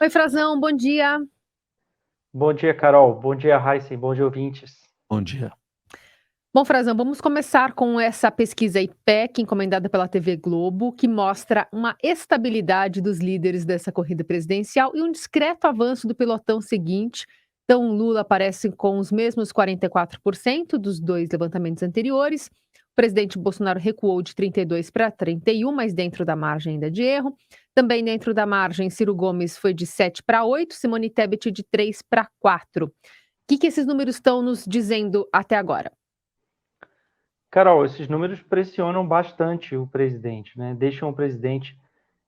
Oi, Frazão, bom dia. Bom dia, Carol. Bom dia, Heisen. Bom dia, ouvintes. Bom dia. Bom, Frazão, vamos começar com essa pesquisa IPEC, encomendada pela TV Globo, que mostra uma estabilidade dos líderes dessa corrida presidencial e um discreto avanço do pelotão seguinte. Então, Lula aparece com os mesmos 44% dos dois levantamentos anteriores. O presidente Bolsonaro recuou de 32 para 31, mas dentro da margem ainda de erro. Também dentro da margem, Ciro Gomes foi de 7 para 8, Simone Tebet de 3 para 4. O que esses números estão nos dizendo até agora? Carol, esses números pressionam bastante o presidente, né? Deixam o presidente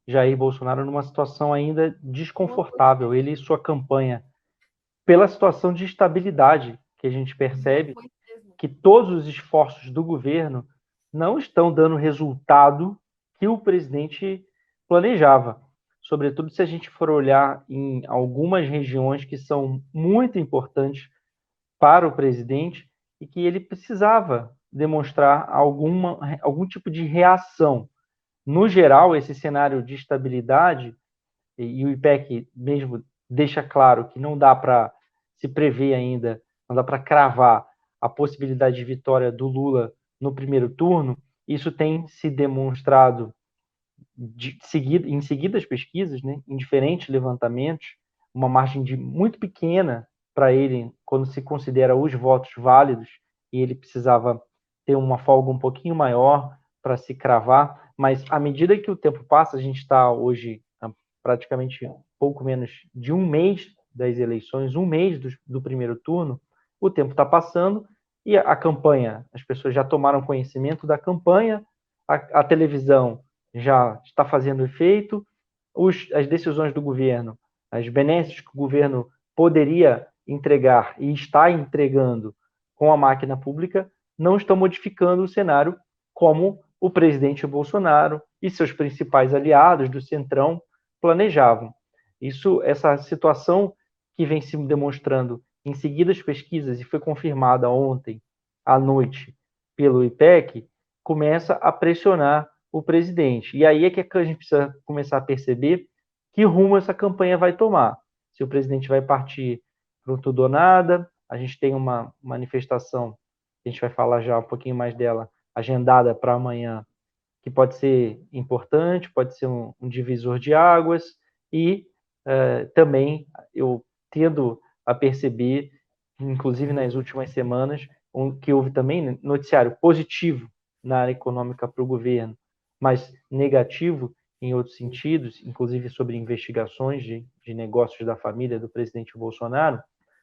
Jair Bolsonaro numa situação ainda desconfortável. Ele e sua campanha, pela situação de estabilidade que a gente percebe, que todos os esforços do governo não estão dando o resultado que o presidente planejava. Sobretudo se a gente for olhar em algumas regiões que são muito importantes para o presidente e que ele precisava demonstrar algum tipo de reação. No geral, esse cenário de estabilidade, e o IPEC mesmo deixa claro que não dá para se prever ainda, não dá para cravar a possibilidade de vitória do Lula no primeiro turno, isso tem se demonstrado em seguidas pesquisas, né, em diferentes levantamentos, uma margem muito pequena para ele quando se considera os votos válidos, e ele precisava ter uma folga um pouquinho maior para se cravar, mas à medida que o tempo passa, a gente está hoje praticamente pouco menos de um mês das eleições, um mês do primeiro turno, o tempo está passando e a campanha, as pessoas já tomaram conhecimento da campanha, a televisão já está fazendo efeito, as decisões do governo, as benesses que o governo poderia entregar e está entregando com a máquina pública, não estão modificando o cenário como o presidente Bolsonaro e seus principais aliados do Centrão planejavam. Essa situação que vem se demonstrando em seguidas pesquisas e foi confirmada ontem à noite pelo IPEC, começa a pressionar o presidente. E aí é que a gente precisa começar a perceber que rumo essa campanha vai tomar. Se o presidente vai partir para o tudo ou nada, a gente tem uma manifestação, a gente vai falar já um pouquinho mais dela, agendada para amanhã, que pode ser importante, pode ser um divisor de águas, e também eu tendo a perceber, inclusive nas últimas semanas, que houve também noticiário positivo na área econômica para o governo, mas negativo em outros sentidos, inclusive sobre investigações de negócios da família do presidente Bolsonaro,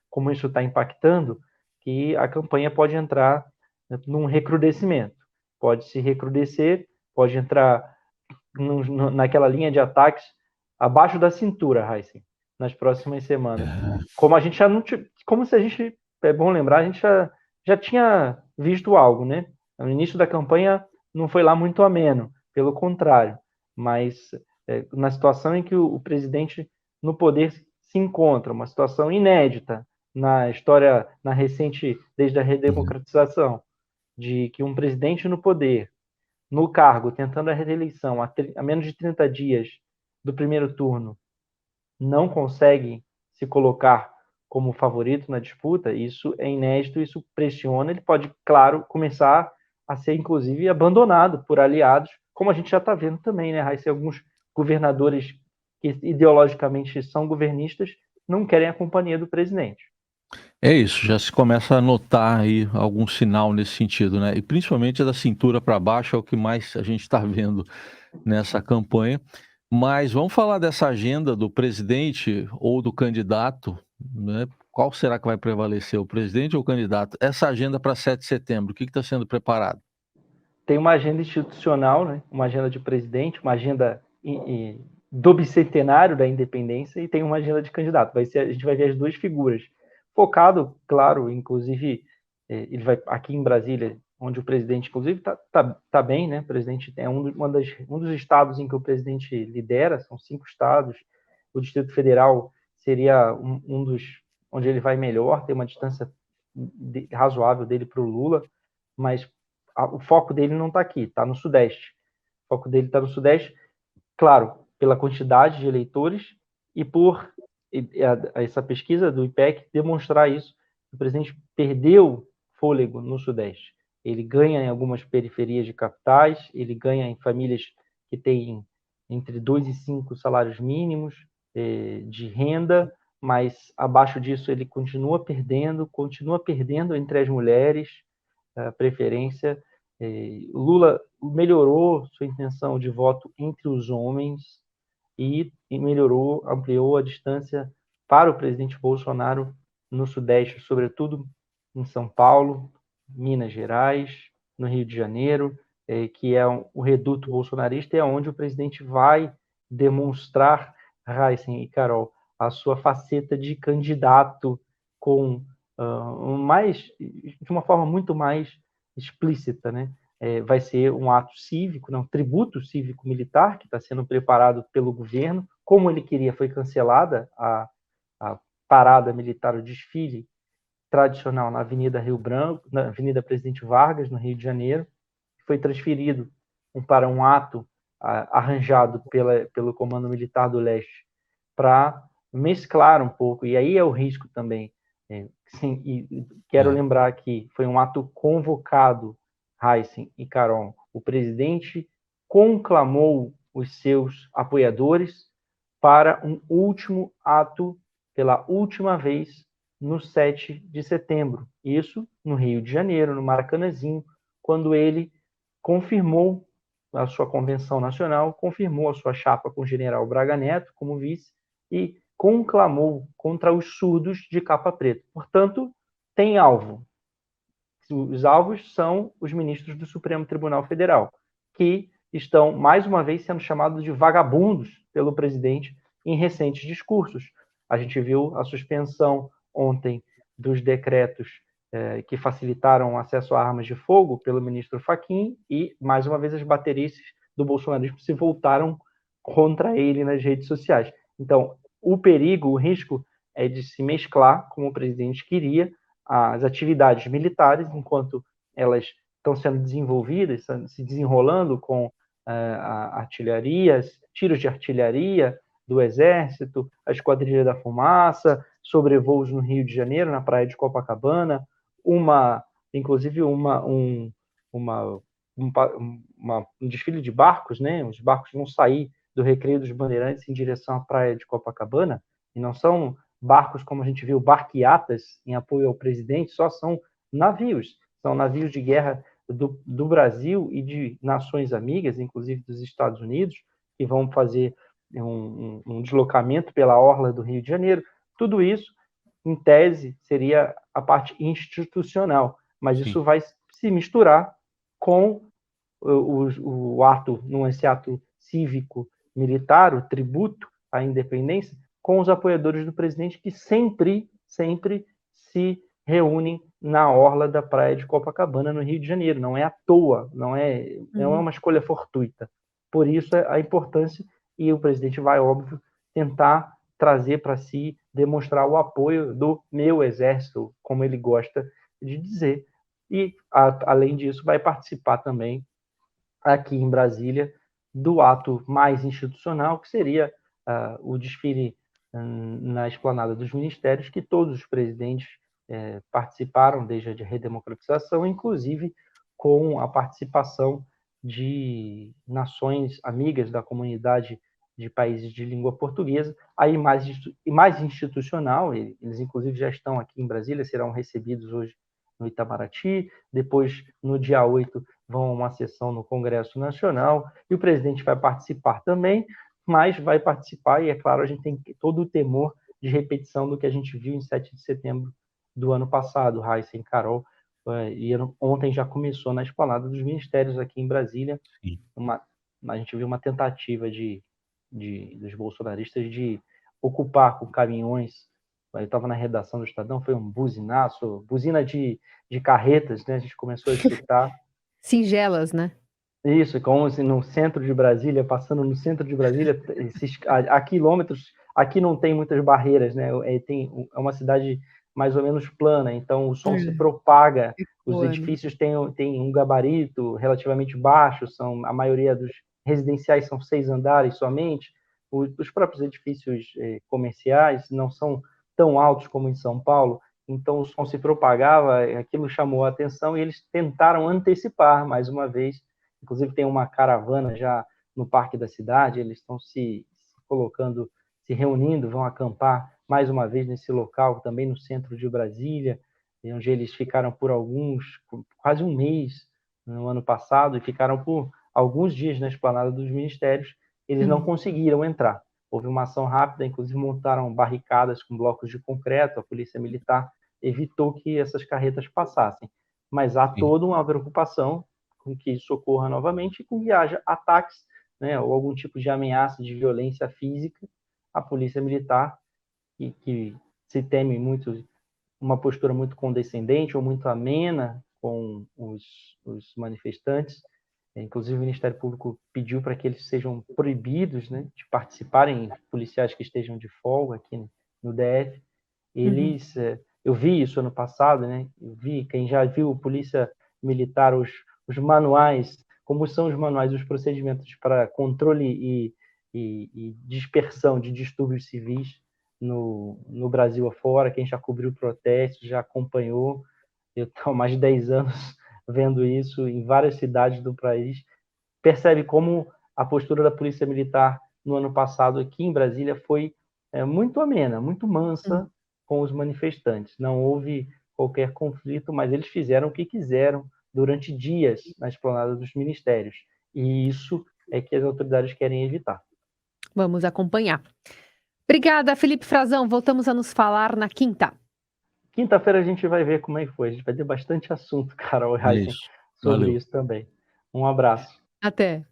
como isso está impactando, que a campanha pode entrar num recrudescimento. Pode se recrudescer, pode entrar naquela linha de ataques abaixo da cintura, Heisen, nas próximas semanas. Como a gente já não, como se a gente, é bom lembrar, a gente já tinha visto algo, né? No início da campanha não foi lá muito ameno, pelo contrário, mas na situação em que o presidente no poder se encontra, uma situação inédita na história, na recente, desde a redemocratização, de que um presidente no poder, no cargo, tentando a reeleição a menos de 30 dias do primeiro turno, não consegue se colocar como favorito na disputa, isso é inédito, isso pressiona, ele pode, claro, começar a ser, inclusive, abandonado por aliados, como a gente já está vendo também, né, Raíssa? Alguns governadores que ideologicamente são governistas não querem a companhia do presidente. É isso, já se começa a notar aí algum sinal nesse sentido, né? E principalmente da cintura para baixo é o que mais a gente está vendo nessa campanha. Mas vamos falar dessa agenda do presidente ou do candidato, né? Qual será que vai prevalecer, o presidente ou o candidato? Essa agenda para 7 de setembro, o que está sendo preparado? Tem uma agenda institucional, né? Uma agenda de presidente, uma agenda do bicentenário da independência e tem uma agenda de candidato. A gente vai ver as duas figuras. Focado, claro, inclusive, ele vai aqui em Brasília, onde o presidente, inclusive, tá bem, né? O presidente é um dos estados em que o presidente lidera, são 5 estados. O Distrito Federal seria um dos onde ele vai melhor, tem uma distância razoável dele para o Lula, mas o foco dele não está aqui, está no Sudeste. O foco dele está no Sudeste, claro, pela quantidade de eleitores e por essa pesquisa do IPEC demonstrar isso. O presidente perdeu fôlego no Sudeste. Ele ganha em algumas periferias de capitais, ele ganha em famílias que têm entre 2 e 5 salários mínimos de renda, mas abaixo disso ele continua perdendo entre as mulheres a preferência. Lula melhorou sua intenção de voto entre os homens e ampliou a distância para o presidente Bolsonaro no Sudeste, sobretudo em São Paulo, Minas Gerais, no Rio de Janeiro, que é o reduto bolsonarista, é onde o presidente vai demonstrar, Raíssen e Carol, a sua faceta de candidato com de uma forma muito mais explícita, né? Vai ser um ato cívico, um tributo cívico-militar que está sendo preparado pelo governo. Como ele queria, foi cancelada a parada militar, o desfile tradicional na Avenida Rio Branco, na Avenida Presidente Vargas, no Rio de Janeiro. Foi transferido para um ato arranjado pelo Comando Militar do Leste para mesclar um pouco, e aí é o risco também. Sim, e quero lembrar que foi um ato convocado, Raíssen e Carol. O presidente conclamou os seus apoiadores para um último ato, pela última vez, no 7 de setembro. Isso no Rio de Janeiro, no Maracanãzinho, quando ele confirmou a sua convenção nacional, confirmou a sua chapa com o general Braga Neto como vice e conclamou contra os surdos de capa preta. Portanto, tem alvo. Os alvos são os ministros do Supremo Tribunal Federal, que estão, mais uma vez, sendo chamados de vagabundos pelo presidente em recentes discursos. A gente viu a suspensão ontem dos decretos que facilitaram o acesso a armas de fogo pelo ministro Fachin e, mais uma vez, as baterices do bolsonarismo se voltaram contra ele nas redes sociais. Então, o perigo, o risco é de se mesclar, como o presidente queria, as atividades militares, enquanto elas estão sendo desenvolvidas, se desenrolando com artilharias, tiros de artilharia do Exército, a Esquadrilha da Fumaça, sobrevoos no Rio de Janeiro, na praia de Copacabana, inclusive um desfile de barcos, né? Os barcos vão sair do Recreio dos Bandeirantes em direção à praia de Copacabana, e não são barcos como a gente viu, barqueatas em apoio ao presidente, só são navios de guerra do Brasil e de nações amigas, inclusive dos Estados Unidos, que vão fazer um deslocamento pela orla do Rio de Janeiro. Tudo isso, em tese, seria a parte institucional, mas isso vai se misturar com esse ato cívico-militar, o tributo à independência, com os apoiadores do presidente que sempre se reúnem na orla da praia de Copacabana, no Rio de Janeiro. Não é à toa, não é uma escolha fortuita. Por isso a importância, e o presidente vai, óbvio, tentar trazer para si, demonstrar o apoio do meu exército, como ele gosta de dizer. E, além disso, vai participar também, aqui em Brasília, do ato mais institucional, que seria o desfile na esplanada dos ministérios, que todos os presidentes participaram desde a redemocratização, inclusive com a participação de nações amigas da comunidade de países de língua portuguesa, aí mais institucional. Eles inclusive já estão aqui em Brasília, serão recebidos hoje no Itamaraty, depois no dia 8 vão a uma sessão no Congresso Nacional, e o presidente vai participar também, mas vai participar, e é claro, a gente tem todo o temor de repetição do que a gente viu em 7 de setembro do ano passado, Raíssen, Carol, e ontem já começou na esplanada dos ministérios aqui em Brasília. A gente viu uma tentativa dos bolsonaristas de ocupar com caminhões. Eu estava na redação do Estadão, foi um buzinaço, buzina de carretas, né? A gente começou a escutar. Singelas, né? Isso, como assim, no centro de Brasília, passando no centro de Brasília, a quilômetros, aqui não tem muitas barreiras, né? É uma cidade mais ou menos plana, então o som se propaga, os edifícios têm um gabarito relativamente baixo, a maioria dos residenciais são 6 andares somente, os próprios edifícios comerciais não são tão altos como em São Paulo, então o som se propagava, aquilo chamou a atenção e eles tentaram antecipar mais uma vez. Inclusive tem uma caravana já no Parque da Cidade, eles estão se colocando, se reunindo, vão acampar mais uma vez nesse local, também no centro de Brasília, onde eles ficaram por quase um mês no ano passado, e ficaram por alguns dias na esplanada dos ministérios. Eles não conseguiram entrar. Houve uma ação rápida, inclusive montaram barricadas com blocos de concreto, a Polícia Militar evitou que essas carretas passassem. Mas há toda uma preocupação com que isso ocorra novamente e com que haja ataques, né, ou algum tipo de ameaça de violência física. A Polícia Militar, que se teme muito uma postura muito condescendente ou muito amena com os manifestantes. Inclusive, o Ministério Público pediu para que eles sejam proibidos, né, de participarem, policiais que estejam de folga aqui no DF. Eles, eu vi isso ano passado, né? Eu vi, quem já viu Polícia Militar, os manuais, como são os manuais, os procedimentos para controle e dispersão de distúrbios civis no Brasil afora, quem já cobriu protestos, já acompanhou. Eu estou há mais de 10 anos vendo isso em várias cidades do país. Percebe como a postura da Polícia Militar no ano passado aqui em Brasília foi muito amena, muito mansa com os manifestantes. Não houve qualquer conflito, mas eles fizeram o que quiseram durante dias na esplanada dos ministérios. E isso é que as autoridades querem evitar. Vamos acompanhar. Obrigada, Felipe Frazão. Voltamos a nos falar na quinta. Quinta-feira a gente vai ver como é que foi. A gente vai ter bastante assunto, Carol e Heisen, sobre isso também. Um abraço. Até.